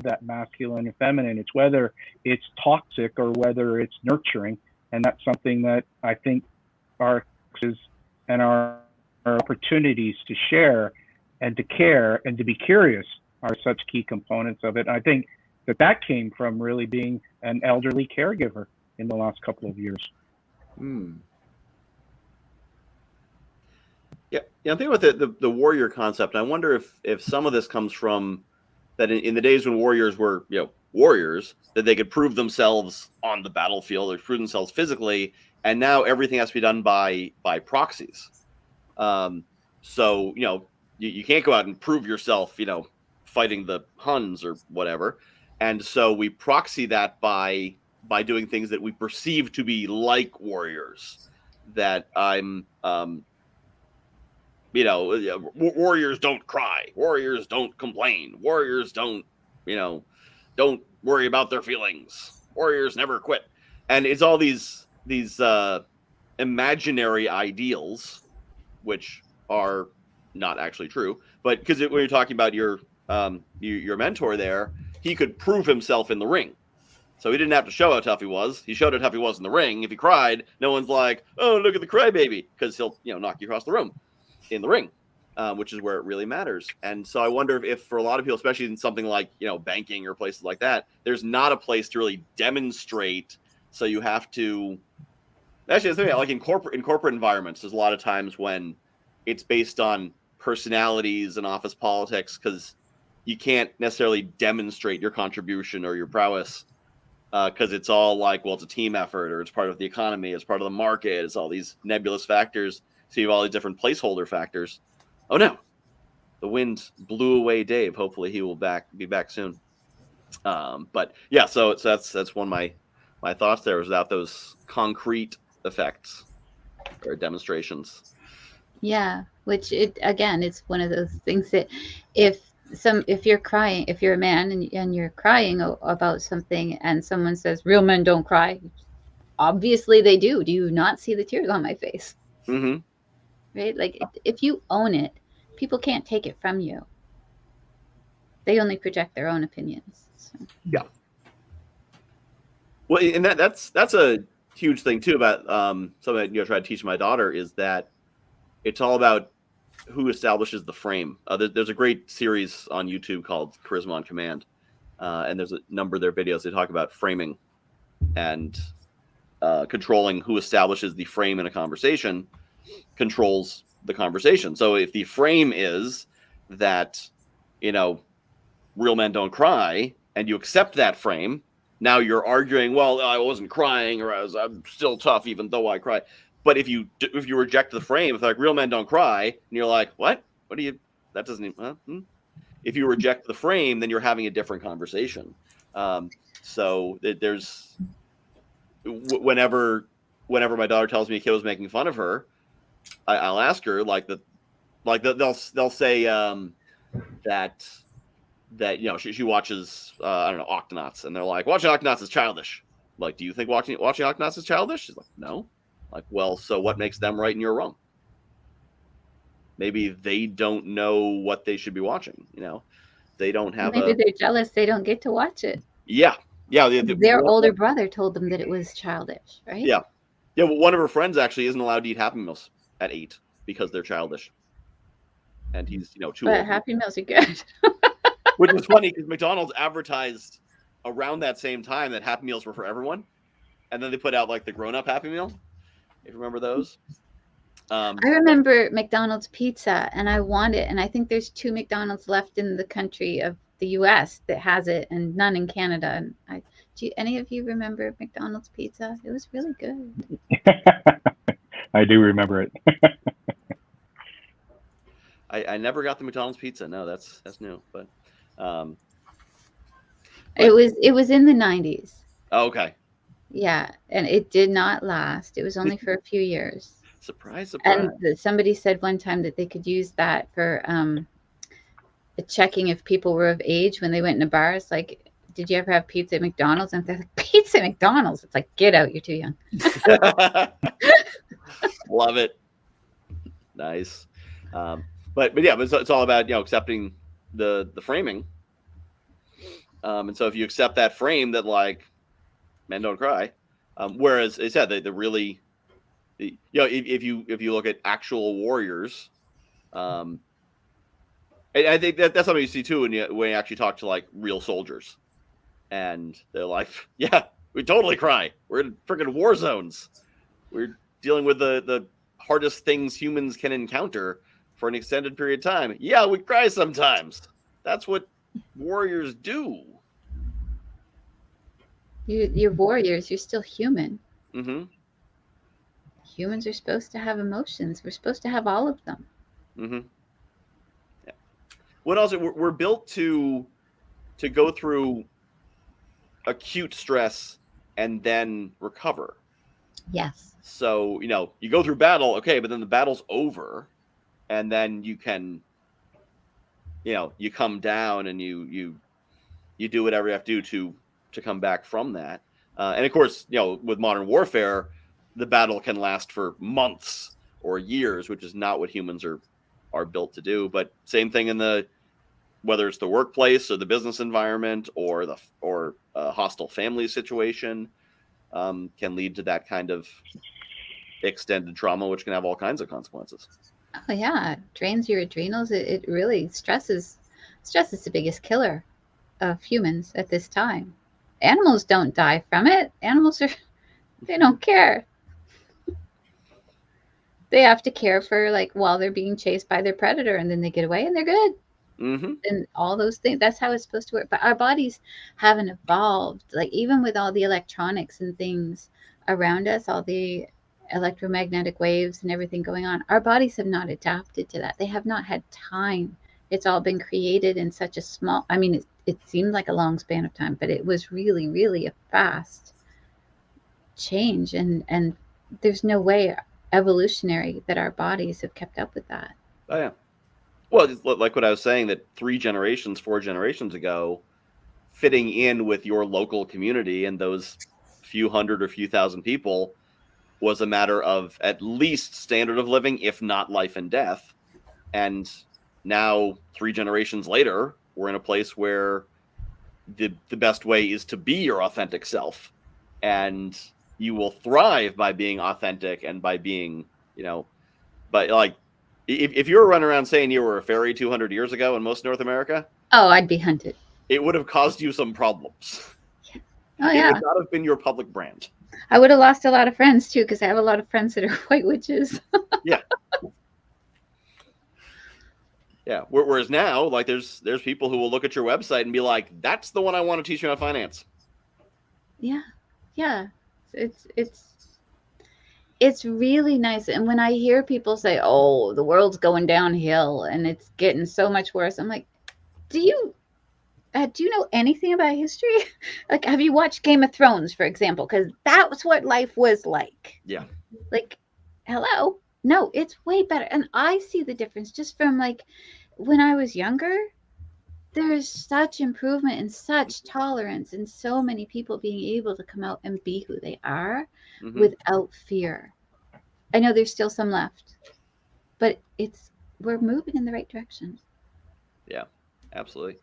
that masculine and feminine. It's whether it's toxic or whether it's nurturing. And that's something that I think our opportunities to share and to care and to be curious are such key components of it. And I think that came from really being an elderly caregiver in the last couple of years. Yeah, I'm thinking about the warrior concept. And I wonder if some of this comes from that in the days when warriors were, warriors, that they could prove themselves on the battlefield or prove themselves physically, and now everything has to be done by proxies. So you can't go out and prove yourself, fighting the Huns or whatever, and so we proxy that by doing things that we perceive to be like warriors. That warriors don't cry, warriors don't complain, warriors don't worry about their feelings, warriors never quit. And it's all these imaginary ideals, which are not actually true, but because when you're talking about your mentor there, he could prove himself in the ring. So he didn't have to show how tough he was. He showed how tough he was in the ring. If he cried, no one's like, oh, look at the crybaby, because he'll knock you across the room in the ring, which is where it really matters. And so I wonder if for a lot of people, especially in something like banking or places like that, there's not a place to really demonstrate. So you have to actually, like in corporate environments, there's a lot of times when it's based on personalities and office politics, because you can't necessarily demonstrate your contribution or your prowess, because it's all like, well, it's a team effort, or it's part of the economy, it's part of the market, it's all these nebulous factors. So you have all these different placeholder factors. Oh no, the wind blew away Dave. Hopefully he will be back soon. But yeah, so that's one of my thoughts there, was without those concrete effects or demonstrations. Yeah, which it's one of those things that if you're crying, if you're a man and you're crying about something, and someone says real men don't cry, obviously they do. Do you not see the tears on my face? Mm-hmm. Right? Like if you own it, people can't take it from you. They only project their own opinions. So. Yeah. Well, and that's a huge thing too about something I try to teach my daughter, is that it's all about who establishes the frame. There's a great series on YouTube called Charisma on Command, and there's a number of their videos. They talk about framing and controlling who establishes the frame in a conversation controls the conversation. So if the frame is that, real men don't cry, and you accept that frame, now you're arguing, well, I wasn't crying, or I'm still tough even though I cry. But if you reject the frame, if like real men don't cry, and you're like, what do you? That doesn't even. If you reject the frame, then you're having a different conversation. So there's whenever my daughter tells me a kid was making fun of her, I'll ask her they'll say that she watches I don't know, Octonauts, and they're like, watching Octonauts is childish. Like, do you think watching Octonauts is childish? She's like, no. Like, well, so what makes them right and you're wrong? Maybe they don't know what they should be watching. They don't have. Maybe they're jealous they don't get to watch it. Yeah. Their older brother told them that it was childish, right? Yeah. Well, one of her friends actually isn't allowed to eat Happy Meals at 8 because they're childish, and he's too old. But Happy Meals are good. Which was funny because McDonald's advertised around that same time that Happy Meals were for everyone, and then they put out like the grown-up Happy Meal. If you remember those. I remember McDonald's pizza, and I want it, and I think there's 2 McDonald's left in the country of the U.S. that has it, and none in Canada. And do any of you remember McDonald's pizza? It was really good. I do remember it. I never got the McDonald's pizza. No, that's new. But it was in the 90s. Oh, okay. Yeah, and it did not last. It was only for a few years. Surprise. And somebody said one time that they could use that for checking if people were of age when they went in a bar. It's like, did you ever have pizza at McDonald's? And they're like, pizza at McDonald's? It's like, get out, you're too young. Love it. Nice. But yeah, but it's all about accepting the framing. And so if you accept that frame that like men don't cry, whereas they said the really, if you look at actual warriors, and I think that's something you see too when you actually talk to like real soldiers, and they're like, yeah, we totally cry. We're in freaking war zones. We're dealing with the hardest things humans can encounter for an extended period of time. Yeah, we cry sometimes. That's what warriors do. You're warriors. You're still human. Mm-hmm. Humans are supposed to have emotions. We're supposed to have all of them. Mm-hmm. Yeah. What else? We're built to go through acute stress and then recover. Yes. So, you go through battle, okay, but then the battle's over, and then you can, you come down and you do whatever you have to do to come back from that. And of course, with modern warfare, the battle can last for months or years, which is not what humans are are built to do. But same thing in whether it's the workplace or the business environment or a hostile family situation, can lead to that kind of extended trauma, which can have all kinds of consequences. Oh yeah, drains your adrenals. It really stress is the biggest killer of humans at this time. Animals don't die from it. They don't care. They have to care for like while they're being chased by their predator, and then they get away and they're good. Mm-hmm. And all those things, that's how it's supposed to work. But our bodies haven't evolved, like even with all the electronics and things around us, all the electromagnetic waves and everything going on, our bodies have not adapted to that. They have not had time. It's all been created in such a small, I mean, it seemed like a long span of time, but it was really, really a fast change. And there's no way evolutionary that our bodies have kept up with that. Oh yeah. Well, it's like what I was saying, that 4 generations ago, fitting in with your local community and those few hundred or few thousand people was a matter of at least standard of living, if not life and death. And now 3 generations later, we're in a place where the best way is to be your authentic self, and you will thrive by being authentic and by being, but like, if you were running around saying you were a fairy 200 years ago in most North America, oh, I'd be hunted. It would have caused you some problems. Oh yeah. It would not have been your public brand. I would have lost a lot of friends too, because I have a lot of friends that are white witches. Yeah. Yeah. Whereas now, like, there's people who will look at your website and be like, "That's the one I want to teach you on finance." Yeah. Yeah. It's really nice. And when I hear people say, "Oh, the world's going downhill and it's getting so much worse," I'm like, do you know anything about history? Like, have you watched Game of Thrones, for example? Because that was what life was like. Yeah. Like, hello? No, it's way better. And I see the difference just from like when I was younger. There's such improvement and such tolerance, and so many people being able to come out and be who they are without fear. I know there's still some left, but we're moving in the right direction. Yeah, absolutely.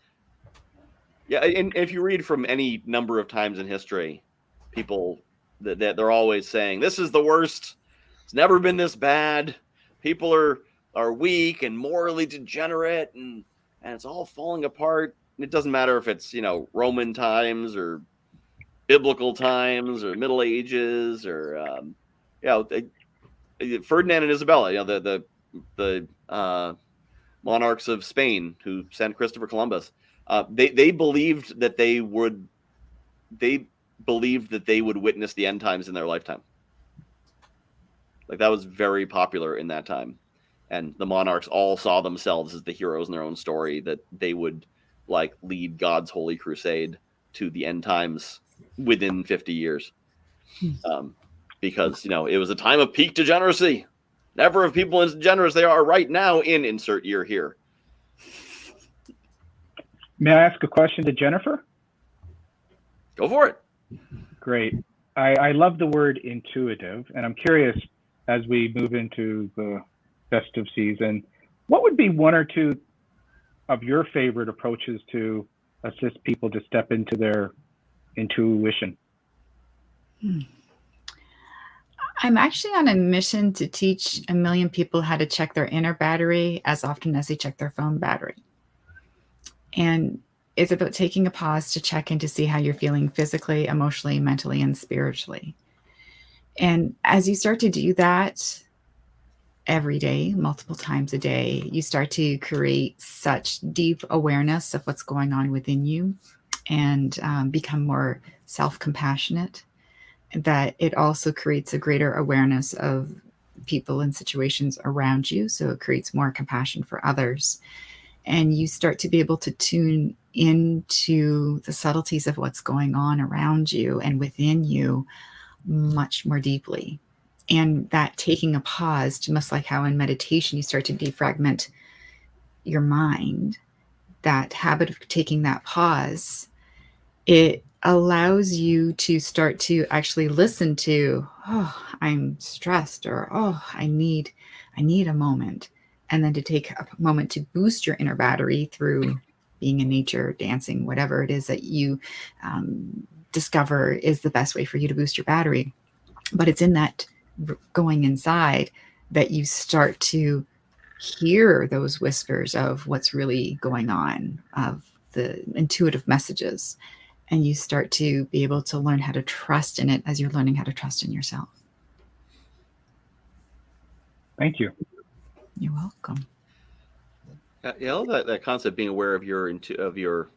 Yeah, and if you read from any number of times in history, people that they're always saying, "This is the worst. It's never been this bad. People are weak and morally degenerate, and it's all falling apart." It doesn't matter if it's, Roman times or biblical times or Middle Ages or Ferdinand and Isabella, the monarchs of Spain who sent Christopher Columbus. They believed that they would witness the end times in their lifetime. Like, that was very popular in that time. And the monarchs all saw themselves as the heroes in their own story, that they would like lead God's holy crusade to the end times within 50 years. Because, it was a time of peak degeneracy. Never have people as generous they are right now in insert year here. May I ask a question to Jennifer? Go for it. Great. I love the word intuitive, and I'm curious, as we move into the festive season, what would be 1 or 2 of your favorite approaches to assist people to step into their intuition? I'm actually on a mission to teach 1 million people how to check their inner battery as often as they check their phone battery. And it's about taking a pause to check in to see how you're feeling physically, emotionally, mentally, and spiritually. And as you start to do that every day, multiple times a day, you start to create such deep awareness of what's going on within you, and become more self-compassionate, that it also creates a greater awareness of people and situations around you. So it creates more compassion for others. And you start to be able to tune into the subtleties of what's going on around you and within you much more deeply. And that taking a pause, just like how in meditation you start to defragment your mind, that habit of taking that pause, it allows you to start to actually listen to, oh, I'm stressed, or oh, I need a moment. and then to take a moment to boost your inner battery through being in nature, dancing, whatever it is that you discover is the best way for you to boost your battery. But it's in that going inside that you start to hear those whispers of what's really going on, of the intuitive messages. And you start to be able to learn how to trust in it as you're learning how to trust in yourself. Thank you. You're welcome. Yeah, I love that concept, being aware of your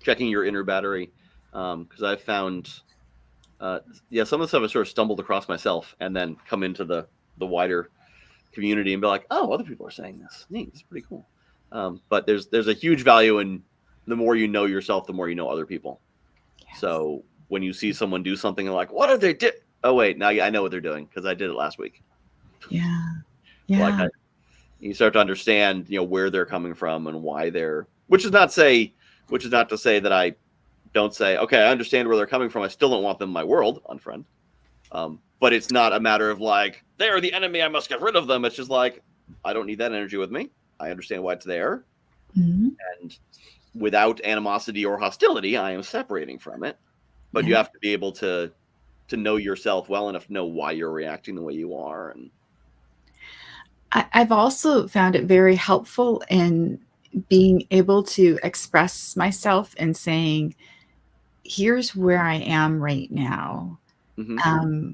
checking your inner battery, because I've found, some of the stuff I sort of stumbled across myself, and then come into the wider community and be like, oh, other people are saying this. Neat, it's pretty cool. But there's a huge value in the more you know yourself, the more you know other people. Yes. So when you see someone do something and like, what are they doing? Oh wait, now I know what they're doing because I did it last week. Yeah, yeah. You start to understand, where they're coming from and why they're. Which is not to say that I don't say, okay, I understand where they're coming from. I still don't want them in my world, unfriend. But it's not a matter of like, they are the enemy, I must get rid of them. It's just like, I don't need that energy with me. I understand why it's there. Mm-hmm. And without animosity or hostility, I am separating from it. But you have to be able to know yourself well enough to know why you're reacting the way you are. And I've also found it very helpful in being able to express myself and saying, here's where I am right now. Mm-hmm.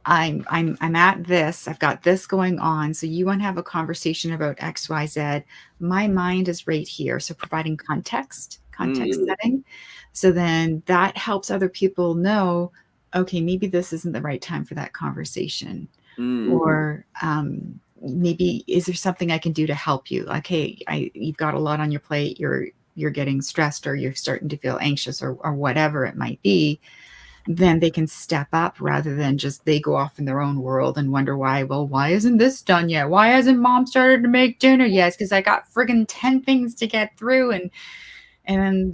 I'm at this, I've got this going on. So you want to have a conversation about X, Y, Z. My mind is right here. So providing context setting. So then that helps other people know, okay, maybe this isn't the right time for that conversation. Or maybe is there something I can do to help you? Like, hey, you've got a lot on your plate. You're getting stressed, or you're starting to feel anxious, or whatever it might be. Then they can step up rather than just they go off in their own world and wonder why. Well, why isn't this done yet? Why hasn't mom started to make dinner yet? It's because I got friggin' 10 things to get through, and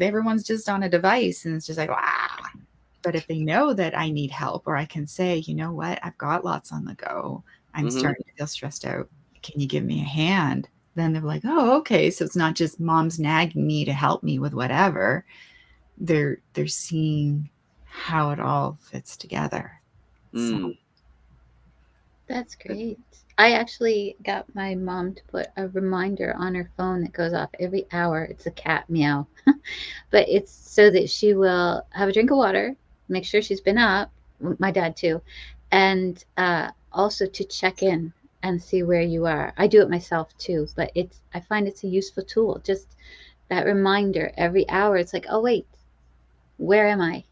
everyone's just on a device, and it's just like, wow. But if they know that I need help, or I can say, you know what, I've got lots on the go. I'm starting to feel stressed out. Can you give me a hand? Then they're like, oh, okay. So it's not just mom's nagging me to help me with whatever. They're seeing how it all fits together. So. That's great. I actually got my mom to put a reminder on her phone that goes off every hour. It's a cat meow, but it's so that she will have a drink of water, make sure she's been up, my dad too, and also to check in and see where you are. I do it myself too, but I find it's a useful tool. Just that reminder every hour. It's like, oh wait, where am I?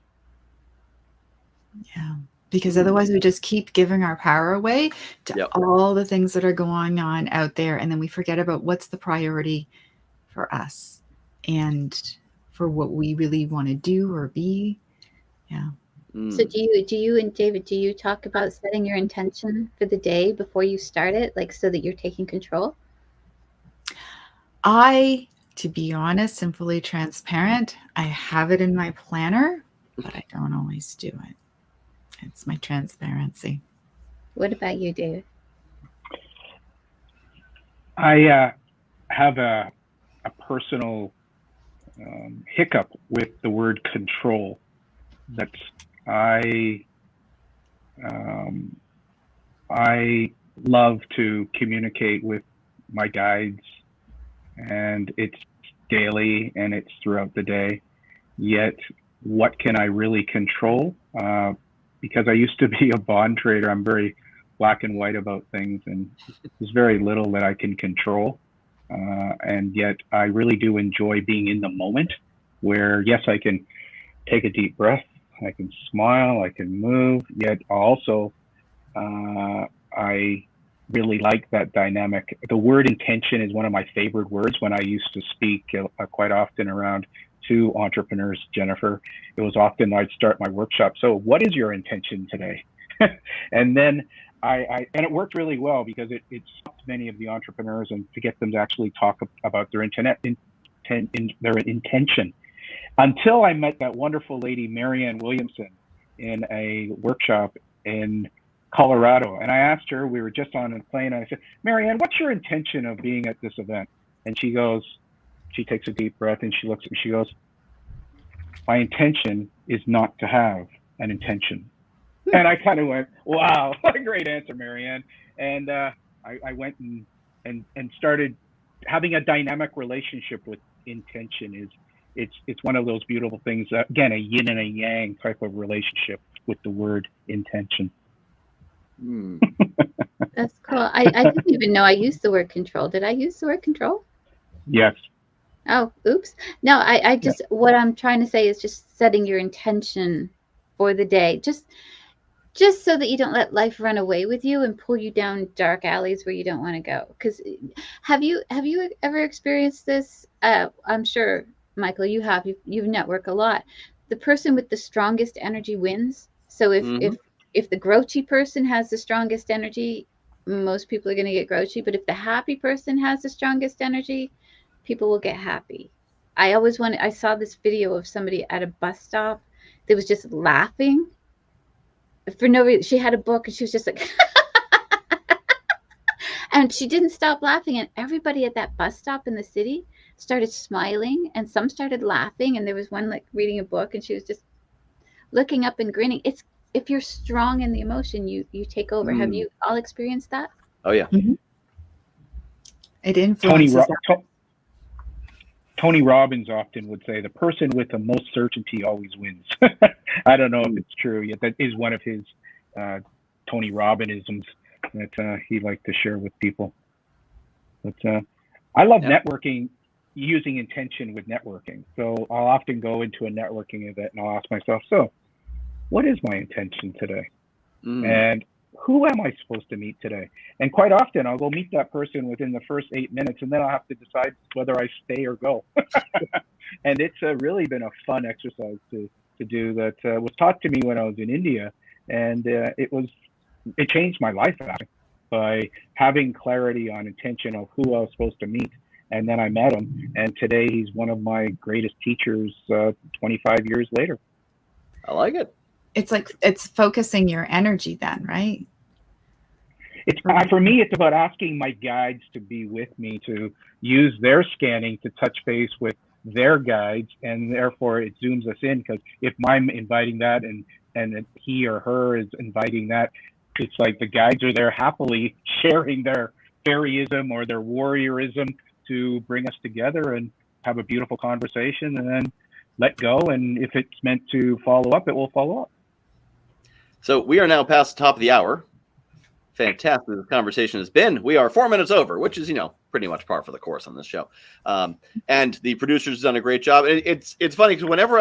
Yeah, because otherwise we just keep giving our power away to all the things that are going on out there, and then we forget about what's the priority for us and for what we really want to do or be. Yeah. So do you and David, do you talk about setting your intention for the day before you start it, like so that you're taking control? To be honest and fully transparent, I have it in my planner, but I don't always do it. It's my transparency. What about you, David? I have a personal hiccup with the word control. I love to communicate with my guides, and it's daily and it's throughout the day. Yet, what can I really control? Because I used to be a bond trader, I'm very black and white about things, and there's very little that I can control. And yet I really do enjoy being in the moment where, yes, I can take a deep breath, I can smile, I can move, yet also I really like that dynamic. The word intention is one of my favorite words. When I used to speak quite often around to entrepreneurs, Jennifer, it was often I'd start my workshop. So what is your intention today? And then and it worked really well because it stopped many of the entrepreneurs and to get them to actually talk about their intention. Until I met that wonderful lady, Marianne Williamson, in a workshop, and Colorado. And I asked her, we were just on a plane, and I said, Marianne, what's your intention of being at this event? And she takes a deep breath and she looks at me, she goes, my intention is not to have an intention. And I kind of went, wow, what a great answer, Marianne. And I went and started having a dynamic relationship with intention. It's one of those beautiful things, again, a yin and a yang type of relationship with the word intention. That's cool. I didn't even know I used the word control. Did I use the word control? Yes. Oh, oops. No, I just, what I'm trying to say is just setting your intention for the day. Just so that you don't let life run away with you and pull you down dark alleys where you don't want to go. Because have you ever experienced this? I'm sure, Michael, you have. You network a lot. The person with the strongest energy wins. So if the grouchy person has the strongest energy, most people are going to get grouchy. But if the happy person has the strongest energy, people will get happy. I saw this video of somebody at a bus stop that was just laughing for no reason. She had a book and she was just like, and she didn't stop laughing. And everybody at that bus stop in the city started smiling, and some started laughing. And there was one like reading a book, and she was just looking up and grinning. It's, if you're strong in the emotion, you take over. Have you all experienced that? Oh yeah. Mm-hmm. It influences. Tony Robbins often would say the person with the most certainty always wins. I don't know if it's true yet. That is one of his Tony Robbinisms that he liked to share with people. But I love networking, using intention with networking. So I'll often go into a networking event and I'll ask myself, so what is my intention today? And who am I supposed to meet today? And quite often I'll go meet that person within the first 8 minutes, and then I'll have to decide whether I stay or go. And it's really been a fun exercise to do that was taught to me when I was in India. And it changed my life actually, by having clarity on intention of who I was supposed to meet. And then I met him, and today he's one of my greatest teachers 25 years later. I like it. It's like, it's focusing your energy then, right? For me, it's about asking my guides to be with me, to use their scanning to touch base with their guides, and therefore it zooms us in. Because if I'm inviting that and he or her is inviting that, it's like the guides are there happily sharing their fairyism or their warriorism to bring us together and have a beautiful conversation, and then let go. And if it's meant to follow up, it will follow up. So we are now past the top of the hour. Fantastic this conversation has been. We are 4 minutes over, which is, pretty much par for the course on this show. And the producers have done a great job. It's funny because whenever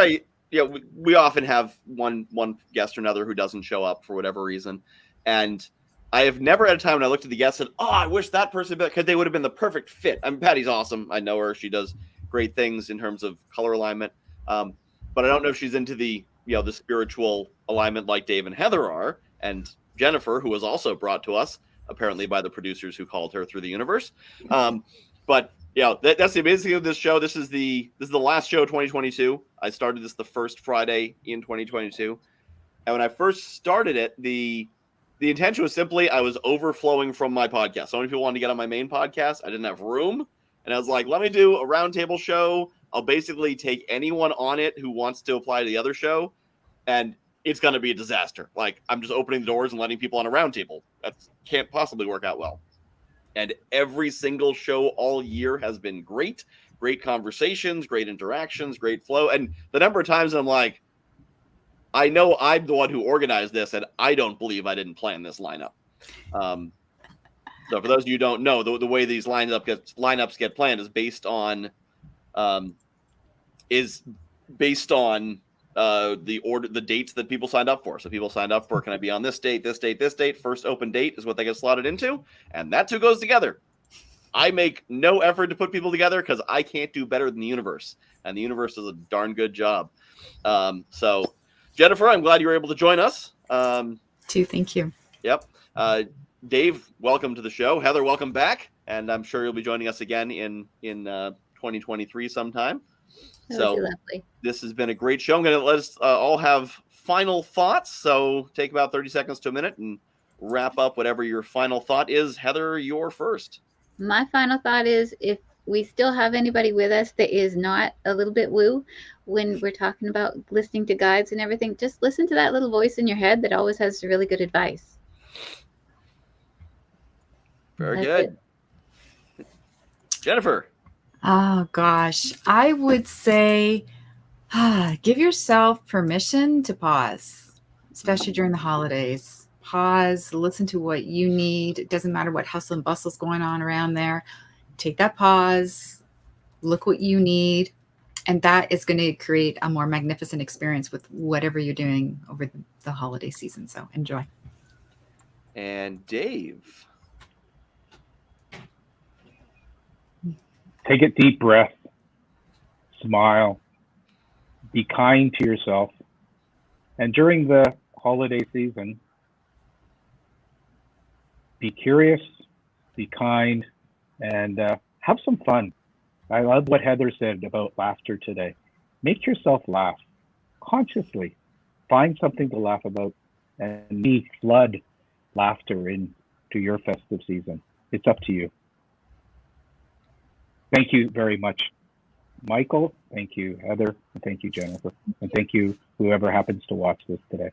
we often have one guest or another who doesn't show up for whatever reason. And I have never had a time when I looked at the guest and said, I wish that person, because they would have been the perfect fit. Patty's awesome. I know her. She does great things in terms of color alignment. But I don't know if she's into the spiritual alignment like Dave and Heather are, and Jennifer, who was also brought to us apparently by the producers who called her through the universe. But that's the amazing thing of this show. This is the last show of 2022. I started this the first Friday in 2022, and when I first started it, the intention was simply I was overflowing from my podcast. So many people wanted to get on my main podcast. I didn't have room, and I was like, let me do a roundtable show. I'll basically take anyone on it who wants to apply to the other show, and it's going to be a disaster. Like, I'm just opening the doors and letting people on a roundtable. That can't possibly work out well. And every single show all year has been great. Great conversations, great interactions, great flow. And the number of times I'm like, I know I'm the one who organized this, and I don't believe I didn't plan this lineup. So for those of you who don't know, the way these lineups get planned is based on the dates that people signed up for. So people signed up for, can I be on this date, this date, this date? First open date is what they get slotted into, and that's who goes together. I make no effort to put people together because I can't do better than the universe, and the universe does a darn good job. So Jennifer, I'm glad you were able to join us. Thank you. Yep. Dave, welcome to the show. Heather, welcome back, and I'm sure you'll be joining us again in 2023 sometime. So lovely. This has been a great show. I'm going to let us all have final thoughts. So take about 30 seconds to a minute and wrap up, whatever your final thought is. Heather, you're first. My final thought is, if we still have anybody with us that is not a little bit woo when we're talking about listening to guides and everything, just listen to that little voice in your head that always has really good advice. Very That's good. it. Jennifer. Oh gosh, I would say give yourself permission to pause, especially during the holidays. Pause, listen to what you need. It doesn't matter what hustle and bustle is going on around there. Take that pause, look what you need, and that is going to create a more magnificent experience with whatever you're doing over the holiday season. So enjoy. And Dave. Take a deep breath, smile, be kind to yourself. And during the holiday season, be curious, be kind, and have some fun. I love what Heather said about laughter today. Make yourself laugh consciously. Find something to laugh about and flood laughter into your festive season. It's up to you. Thank you very much, Michael. Thank you, Heather. And thank you, Jennifer. And thank you, whoever happens to watch this today.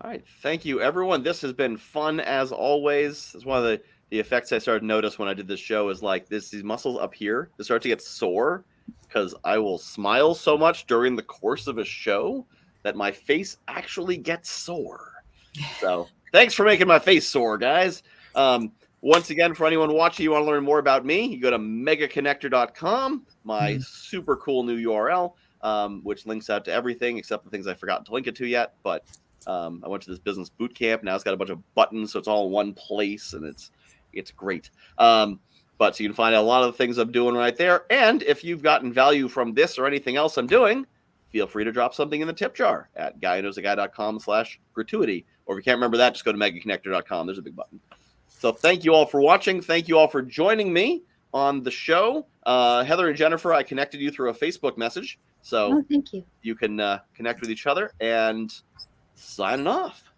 All right. Thank you, everyone. This has been fun as always. It's one of the effects I started to notice when I did this show is like these muscles up here, they start to get sore because I will smile so much during the course of a show that my face actually gets sore. So thanks for making my face sore, guys. Once again, for anyone watching, you want to learn more about me, you go to megaconnector.com, my super cool new URL, which links out to everything except the things I forgot to link it to yet. But I went to this business boot camp. Now it's got a bunch of buttons, so it's all in one place, and it's great. But so you can find out a lot of the things I'm doing right there. And if you've gotten value from this or anything else I'm doing, feel free to drop something in the tip jar at guywhoknowsaguy.com/gratuity. Or if you can't remember that, just go to megaconnector.com. There's a big button. So thank you all for watching. Thank you all for joining me on the show. Heather and Jennifer, I connected you through a Facebook message. So thank you. You can connect with each other, and signing off.